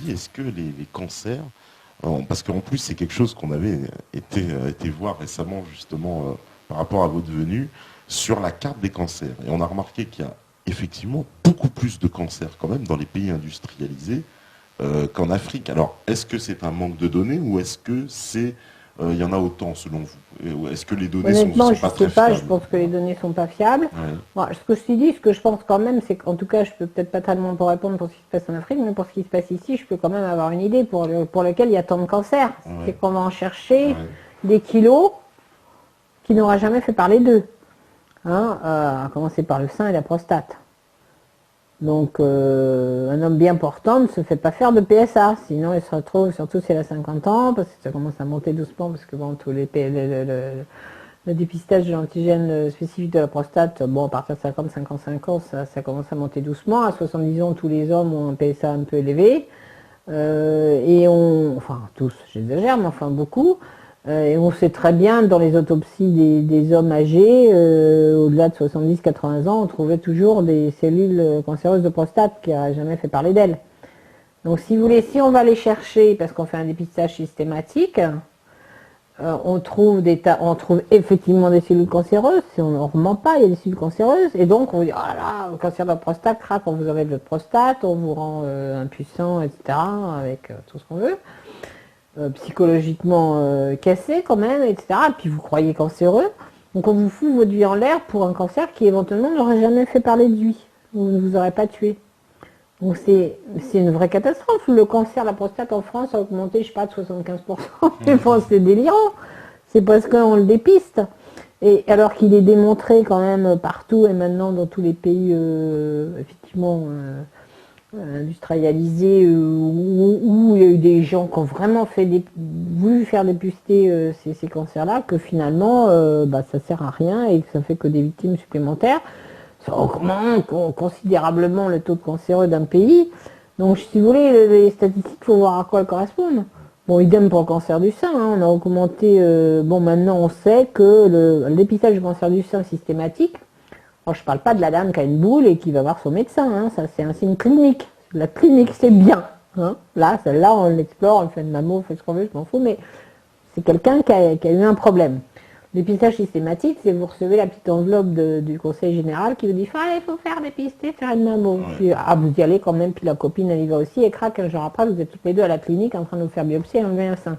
dit, est-ce que les cancers, parce qu'en plus c'est quelque chose qu'on avait été voir récemment justement par rapport à votre venue, sur la carte des cancers. Et on a remarqué qu'il y a effectivement beaucoup plus de cancers quand même dans les pays industrialisés qu'en Afrique. Alors, est-ce que c'est un manque de données ou est-ce que c'est il y en a autant selon vous? Est-ce que les données Honnêtement, sont je pas ne sais très pas, je fiables? pense que les données sont pas fiables. Ouais, Bon, ce que je te dis, ce que je pense quand même, c'est qu'en tout cas, je peux peut-être pas tellement pour répondre pour ce qui se passe en Afrique, mais pour ce qui se passe ici, je peux quand même avoir une idée pour lequel il y a tant de cancers. C'est ouais, qu'on va en chercher ouais. des kilos qui n'aura jamais fait parler d'eux. Hein, à commencer par le sein et la prostate. Donc, un homme bien portant ne se fait pas faire de PSA, sinon il se retrouve, surtout s'il a 50 ans, parce que ça commence à monter doucement, parce que bon, tous les le dépistage de l'antigène spécifique de la prostate, bon, à partir de 50-55 ans, ça commence à monter doucement. À 70 ans, tous les hommes ont un PSA un peu élevé. Enfin tous, j'exagère, mais enfin beaucoup. Et on sait très bien dans les autopsies des hommes âgés, au-delà de 70-80 ans, on trouvait toujours des cellules cancéreuses de prostate qui n'auraient jamais fait parler d'elles. Donc si vous voulez, si on va les chercher, parce qu'on fait un dépistage systématique, on trouve effectivement des cellules cancéreuses, si on ne ment pas, il y a des cellules cancéreuses, et donc on dit, oh là là, le cancer de la prostate, crac, on vous enlève votre prostate, on vous rend impuissant, etc., avec tout ce qu'on veut. Psychologiquement cassé quand même, etc. Et puis vous croyez cancéreux. Donc on vous fout votre vie en l'air pour un cancer qui éventuellement n'aurait jamais fait parler de lui. Ou ne vous aurait pas tué. Donc c'est une vraie catastrophe. Le cancer de la prostate en France a augmenté, je sais pas, de 75%. Mais bon, c'est délirant. C'est parce qu'on le dépiste. Et alors qu'il est démontré quand même partout et maintenant dans tous les pays effectivement industrialisés où il y a eu des gens qui ont vraiment voulu faire dépister ces cancers-là, que finalement ça sert à rien et que ça fait que des victimes supplémentaires. Ça augmente considérablement le taux de cancéreux d'un pays. Donc si vous voulez, les statistiques, il faut voir à quoi elles correspondent. Bon, idem pour le cancer du sein, hein, on a augmenté, maintenant on sait que le dépistage du cancer du sein systématique, alors, je ne parle pas de la dame qui a une boule et qui va voir son médecin, hein, ça c'est un signe clinique. La clinique c'est bien. Hein. Là, celle-là, on l'explore, on fait une mammo, on fait ce qu'on veut, je m'en fous, mais c'est quelqu'un qui a eu un problème. Le dépistage systématique, c'est vous recevez la petite enveloppe du conseil général qui vous dit il faut faire dépister, faire une mammo. Ouais. Puis vous y allez quand même, puis la copine elle y va aussi, et crac, un jour après, vous êtes toutes les deux à la clinique en train de vous faire biopsie et enlever un sein.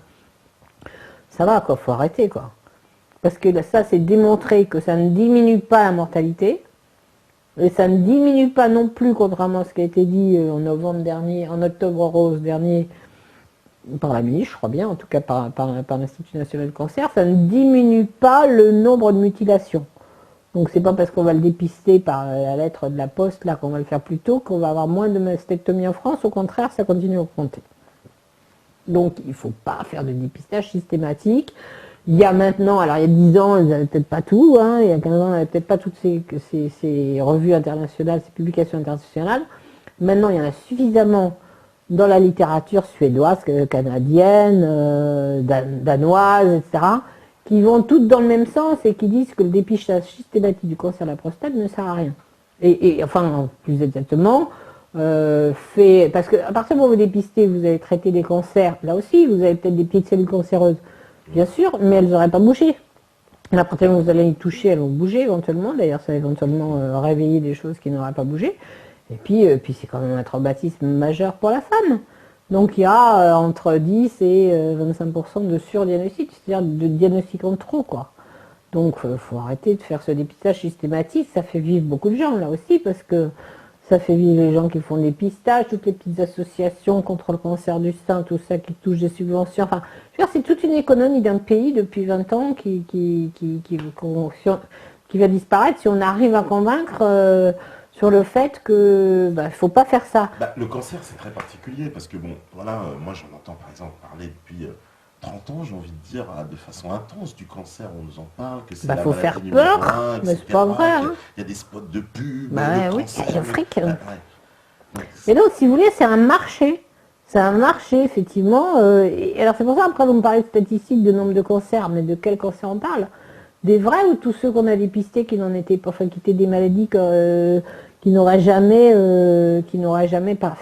Ça va quoi, faut arrêter quoi. Parce que ça, c'est démontré que ça ne diminue pas la mortalité. Et ça ne diminue pas non plus, contrairement à ce qui a été dit en novembre dernier, en octobre rose dernier, par la ministre, je crois bien, en tout cas par l'Institut national du cancer, ça ne diminue pas le nombre de mutilations. Donc c'est pas parce qu'on va le dépister par la lettre de la poste, là, qu'on va le faire plus tôt, qu'on va avoir moins de mastectomie en France. Au contraire, ça continue à augmenter. Donc il ne faut pas faire de dépistage systématique. Il y a maintenant, alors il y a 10 ans, ils n'avaient peut-être pas tout, hein, il y a 15 ans, ils n'avaient peut-être pas toutes ces revues internationales, ces publications internationales. Maintenant, il y en a suffisamment dans la littérature suédoise, canadienne, danoise, etc., qui vont toutes dans le même sens et qui disent que le dépistage systématique du cancer de la prostate ne sert à rien. Et enfin, plus exactement, parce qu'à partir du moment où vous dépistez, vous allez traiter des cancers, là aussi, vous avez peut-être des petites cellules cancéreuses. Bien sûr, mais elles n'auraient pas bougé. À partir du moment où vous allez y toucher, elles vont bouger éventuellement. D'ailleurs, ça va éventuellement réveiller des choses qui n'auraient pas bougé. Et puis c'est quand même un traumatisme majeur pour la femme. Donc il y a entre 10 et 25% de surdiagnostic, c'est-à-dire de diagnostic en trop, quoi. Donc il faut arrêter de faire ce dépistage systématique. Ça fait vivre beaucoup de gens, là aussi, parce que ça fait vivre les gens qui font des dépistages, toutes les petites associations contre le cancer du sein, tout ça qui touche des subventions. Enfin, je veux dire, c'est toute une économie d'un pays depuis 20 ans qui va disparaître si on arrive à convaincre sur le fait que ne faut pas faire ça. Le cancer, c'est très particulier parce que, bon, voilà, moi j'en entends par exemple parler depuis 30 ans, j'ai envie de dire, de façon intense du cancer. On nous en parle, que c'est la faut maladie faire numéro peur, 1, mais c'est pas vrai. Hein. Il y a des spots de pub, Oui, cancer, c'est l'Afrique. Ouais. Et donc, si vous voulez, c'est un marché. C'est un marché, effectivement. Et alors, c'est pour ça, après, vous me parlez de statistiques de nombre de cancers, mais de quel cancer on parle? Des vrais ou tous ceux qu'on a dépistés qui n'en étaient pas, enfin, qui étaient des maladies qui n'aurait jamais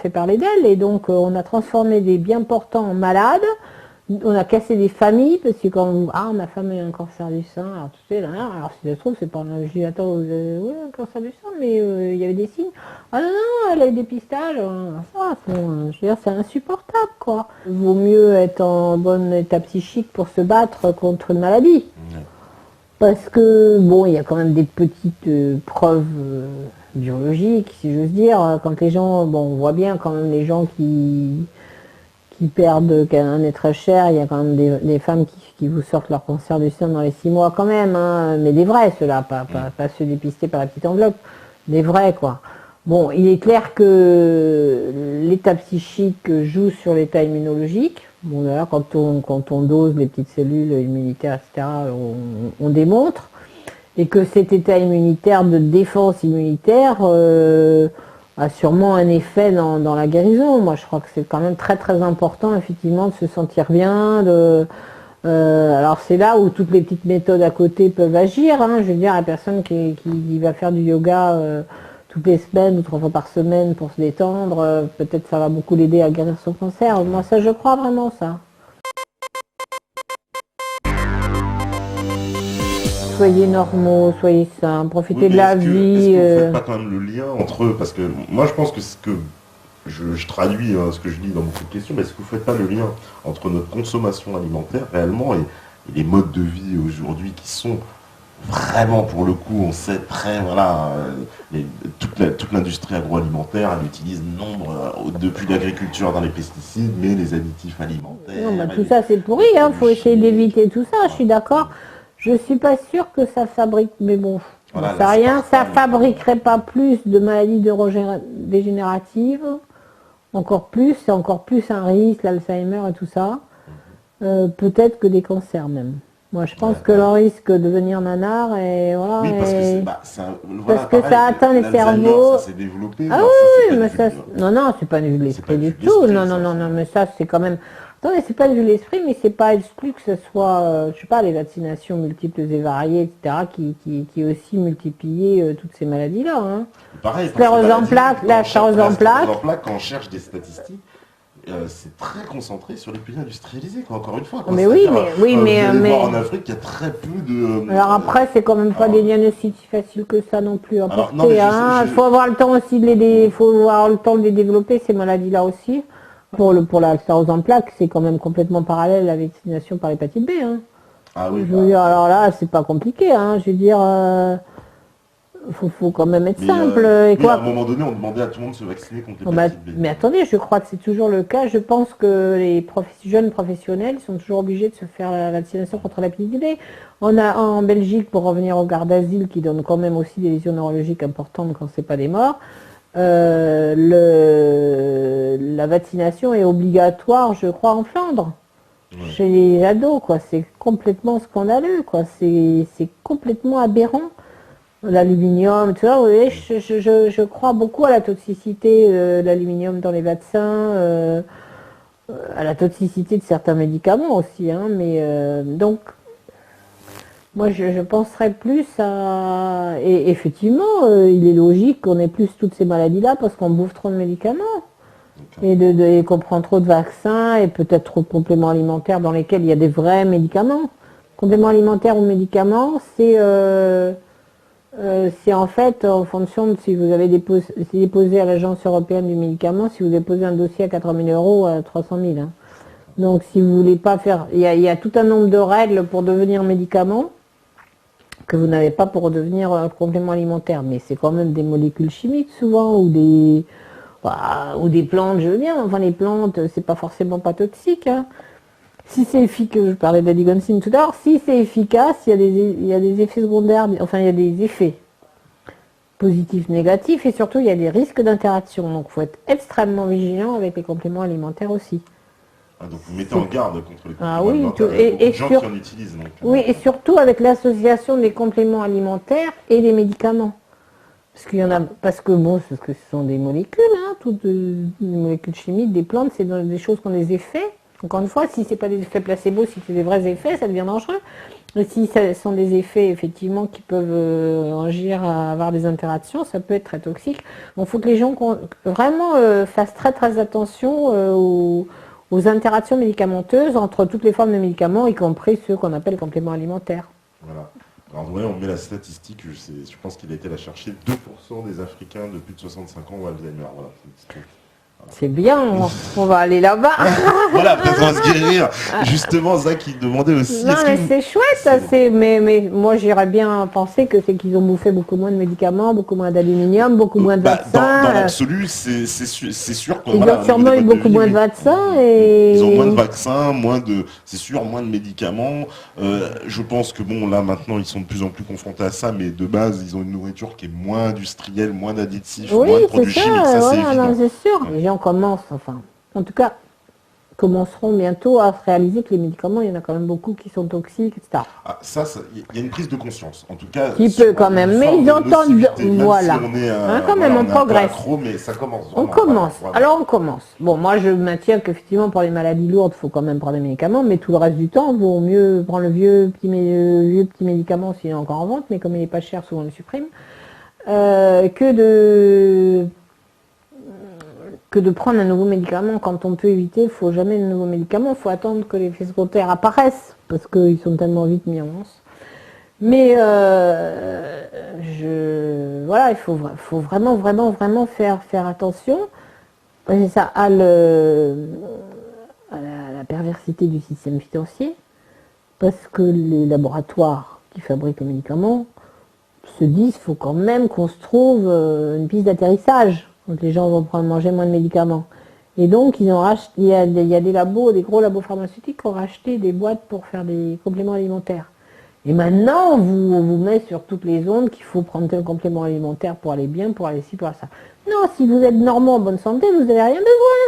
fait parler d'elle. Et donc, on a transformé des bien portants en malades. On a cassé des familles, parce que quand ma femme a eu un cancer du sein, alors tu sais, là, alors si ça se trouve, c'est pas un... Je dis, attends, vous avez un cancer du sein, mais il y avait des signes. Ah non, non, elle a eu des dépistage. Je veux dire, c'est insupportable, quoi. Il vaut mieux être en bon état psychique pour se battre contre une maladie. Parce que, bon, il y a quand même des petites preuves biologiques, si j'ose dire. Quand les gens, bon, on voit bien quand même les gens qui perdent un être cher, il y a quand même des femmes qui vous sortent leur cancer du sein dans les 6 mois quand même, hein, mais des vrais ceux-là, pas ceux dépistés par la petite enveloppe, des vrais quoi. Bon, il est clair que l'état psychique joue sur l'état immunologique. Bon là, quand on dose les petites cellules immunitaires, etc., on démontre. Et que cet état immunitaire de défense immunitaire a sûrement un effet dans la guérison. Moi, je crois que c'est quand même très très important, effectivement, de se sentir bien. Alors c'est là où toutes les petites méthodes à côté peuvent agir. Hein. Je veux dire, la personne qui va faire du yoga toutes les semaines ou 3 fois par semaine pour se détendre, peut-être ça va beaucoup l'aider à guérir son cancer. Moi, ça, je crois vraiment ça. Soyez normaux, soyez sains, profitez de la vie. Est-ce que vous ne faites pas quand même le lien entre eux? Parce que moi, je pense que ce que je traduis ce que je dis dans beaucoup de questions, mais est-ce que vous ne faites pas le lien entre notre consommation alimentaire réellement et les modes de vie aujourd'hui qui sont vraiment, pour le coup, on sait très, voilà, toute l'industrie agroalimentaire, elle utilise depuis l'agriculture dans les pesticides, mais les additifs alimentaires. Non, tout ça c'est pourri, il faut essayer d'éviter tout ça, je suis d'accord. Je suis pas sûre que ça fabrique, mais bon, voilà, ça rien, ça fabriquerait pas plus de maladies dégénératives, c'est encore plus un risque, l'Alzheimer et tout ça, peut-être que des cancers même. Moi, je pense que le risque de devenir nanar et voilà. Oui, parce que ça atteint les cerveaux. Ça s'est développé. Ah oui, mais ça, non, c'est pas une vue de l'esprit du tout. Non, mais ça, c'est quand même. Attendez, c'est pas une vue de l'esprit, mais c'est pas exclu que ce soit, je sais pas, les vaccinations multiples et variées, etc., qui aussi multipliaient toutes ces maladies-là. Hein. Pareil, sclérose en plaques, la sclérose en plaques. Quand on cherche des statistiques, c'est très concentré sur les pays industrialisés, quoi, encore une fois. Quoi. Mais oui, mais en Afrique, il y a très peu de... Alors après, c'est quand même pas des diagnostics si faciles que ça non plus à porter. Il faut avoir le temps aussi de les développer, ces maladies-là aussi. Pour la sclérose en plaques, c'est quand même complètement parallèle à la vaccination par l'hépatite B. Hein. Ah oui. Je veux dire, alors là, c'est pas compliqué. Hein. Je veux dire, faut quand même être simple. Et quoi, à un moment donné, on demandait à tout le monde de se vacciner contre l'hépatite B. Mais attendez, je crois que c'est toujours le cas. Je pense que les jeunes professionnels sont toujours obligés de se faire la vaccination contre l'hépatite B. On a en Belgique, pour revenir aux gardes d'asile, qui donnent quand même aussi des lésions neurologiques importantes quand c'est pas des morts. La vaccination est obligatoire, je crois, en Flandre, chez les ados, quoi. C'est complètement scandaleux, quoi. C'est complètement aberrant. L'aluminium, tu vois, vous voyez, je crois beaucoup à la toxicité de l'aluminium dans les vaccins, à la toxicité de certains médicaments aussi, hein, mais donc moi je penserais plus à... Et effectivement, il est logique qu'on ait plus toutes ces maladies-là parce qu'on bouffe trop de médicaments. Et qu'on prend trop de vaccins et peut-être trop de compléments alimentaires dans lesquels il y a des vrais médicaments. Compléments alimentaires ou médicaments, c'est en fait en fonction de si vous avez déposé à l'Agence européenne du médicament, si vous déposez un dossier à 80 000 euros, à 300 000. Hein. Donc si vous voulez pas faire... Il y a tout un nombre de règles pour devenir médicament que vous n'avez pas pour devenir complément alimentaire. Mais c'est quand même des molécules chimiques souvent ou des plantes, je veux bien. Enfin les plantes, c'est pas forcément pas toxique. Hein. Si c'est efficace, je parlais de la digoxine tout à l'heure, si c'est efficace, il y a des effets secondaires, enfin il y a des effets positifs, négatifs, et surtout il y a des risques d'interaction. Donc il faut être extrêmement vigilant avec les compléments alimentaires aussi. Ah, donc vous mettez en garde contre les compléments alimentaires. Et gens qui en utilisent. Donc, oui, et surtout avec l'association des compléments alimentaires et des médicaments. Parce que ce sont des molécules, hein, toutes des molécules chimiques, des plantes, c'est des choses qui ont des effets. Encore une fois, si ce n'est pas des effets placebo, si c'est des vrais effets, ça devient dangereux. Et si ce sont des effets effectivement qui peuvent agir à avoir des interactions, ça peut être très toxique. Donc il faut que les gens vraiment fassent très très attention aux interactions médicamenteuses entre toutes les formes de médicaments, y compris ceux qu'on appelle compléments alimentaires. Voilà. Alors ouais, on met la statistique, je pense qu'il a été la chercher, 2% des Africains de plus de 65 ans ont Alzheimer. Voilà, c'est un petit truc. C'est bien, on va aller là-bas. Voilà, peut-être on va se guérir. Justement, Zach, il demandait aussi. Non, mais c'est chouette, mais moi j'irais bien penser que c'est qu'ils ont bouffé beaucoup moins de médicaments, beaucoup moins d'aluminium, beaucoup moins de vaccins. Dans l'absolu, c'est sûr qu'on ils ont sûrement eu beaucoup moins de vaccins et ils ont moins de vaccins, c'est sûr, moins de médicaments. Je pense que bon, là maintenant, ils sont de plus en plus confrontés à ça, mais de base, ils ont une nourriture qui est moins industrielle, moins d'additifs, moins de produits chimiques. Ça, c'est évident. C'est sûr. Les gens commencent, enfin, en tout cas, commenceront bientôt à réaliser que les médicaments, il y en a quand même beaucoup qui sont toxiques, etc. Ah, ça, il y a une prise de conscience. En tout cas, qui peut quand même, mais ils entendent, voilà. Si quand même, on progresse. Mais ça commence. On commence. Alors on commence. Bon, moi je maintiens qu'effectivement pour les maladies lourdes, il faut quand même prendre des médicaments, mais tout le reste du temps, il vaut mieux prendre le vieux petit médicament s'il est encore en vente, mais comme il n'est pas cher, souvent on le supprime, que de prendre un nouveau médicament quand on peut éviter. Il ne faut jamais de nouveaux médicaments, il faut attendre que les effets secondaires apparaissent, parce qu'ils sont tellement vite mis en place. Mais voilà, il faut vraiment faire attention à la perversité du système financier, parce que les laboratoires qui fabriquent les médicaments se disent qu'il faut quand même qu'on se trouve une piste d'atterrissage. Donc les gens vont manger moins de médicaments. Et donc il y a des labos, des gros labos pharmaceutiques qui ont racheté des boîtes pour faire des compléments alimentaires. Et maintenant, on vous met sur toutes les ondes qu'il faut prendre un complément alimentaire pour aller bien, pour aller ci, pour aller ça. Non, si vous êtes normand en bonne santé, vous n'avez rien besoin